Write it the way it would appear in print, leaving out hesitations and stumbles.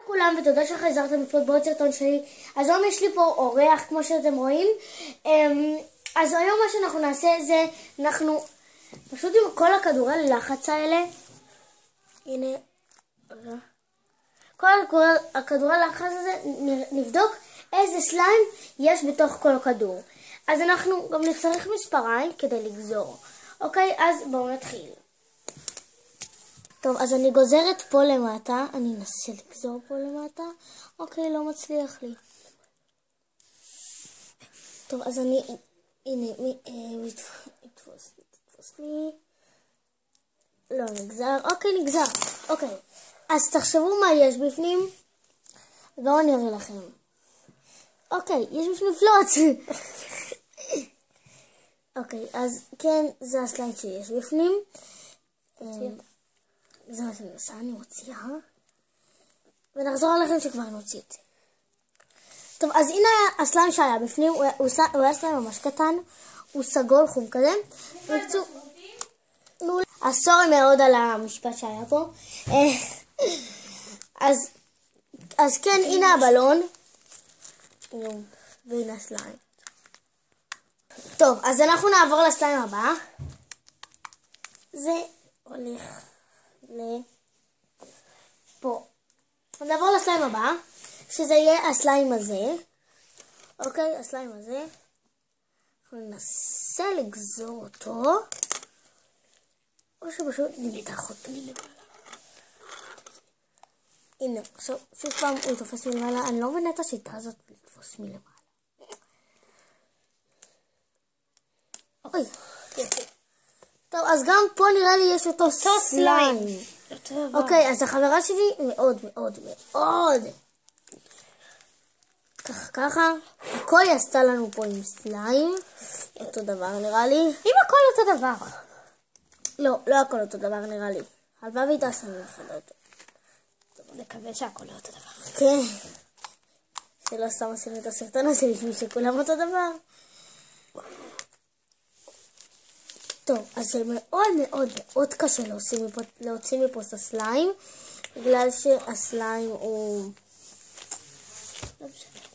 כולם ותודה שחזרתם לפה בעוד סרטון שלי. אז היום יש לי פה אורח כמו שאתם רואים. אז היום מה שאנחנו נעשה זה אנחנו פשוט עם כל הכדורי לחץ האלה, הנה כל הכדורי לחץ הזה נבדוק איזה סליים יש בתוך כל הכדור. אז אנחנו גם נצטרך מספריים כדי לגזור. אוקיי, אז בואו נתחיל. טוב, אז אני גוזרת פה למטה, אני אנסה לגזור פה למטה. אוקיי, לא מצליח לי. טוב, אז אני, הנה, יתפוס לי. לא נגזר, אוקיי, נגזר. אוקיי, אז תחשבו מה יש בפנים. בואו אני אראה לכם. אוקיי, יש בפנים פלוץ. אוקיי, אז כן, זה הסליים שיש בפנים. זה מה שאני עושה, אני מוציאה. ונחזור עליכם שכבר נוציא את זה. טוב, אז הנה הסליים שהיה בפנים, הוא היה סליים ממש קטן, הוא סגול חום כזה. אז סורי מאוד על המשפט שהיה פה. אז כן, הנה הבלון. והנה הסליים. טוב, אז אנחנו נעבור לסליים הבא. זה הולך לפה. נעבור לסליים הבא, שזה יהיה הסליים הזה. אוקיי, הסליים הזה. אנחנו ננסה לגזור אותו. או שפשוט נמתח אותו למעלה. הנה, עכשיו שוב פעם הוא תופס מלמעלה. אני לא מבינה את השיטה הזאת לתפוס מלמעלה. אוי, יפה. טוב, אז גם פה נראה לי יש אותו סליים. אוקיי, אז החברה שלי מאוד מאוד מאוד ככה, הכל היא עשתה לנו פה עם סליים. אותו דבר נראה לי. אם הכל אותו דבר. לא הכל אותו דבר נראה לי. הלוואי והיא תעשה לנו אחד אותו. נקווה שהכל לא אותו דבר. כן. שלא סתם עשינו את הסרטון הזה בשביל שכולם אותו דבר. טוב, אז זה מאוד מאוד מאוד קשה להוציא מפה את הסליים, בגלל שהסליים הוא... לא משנה.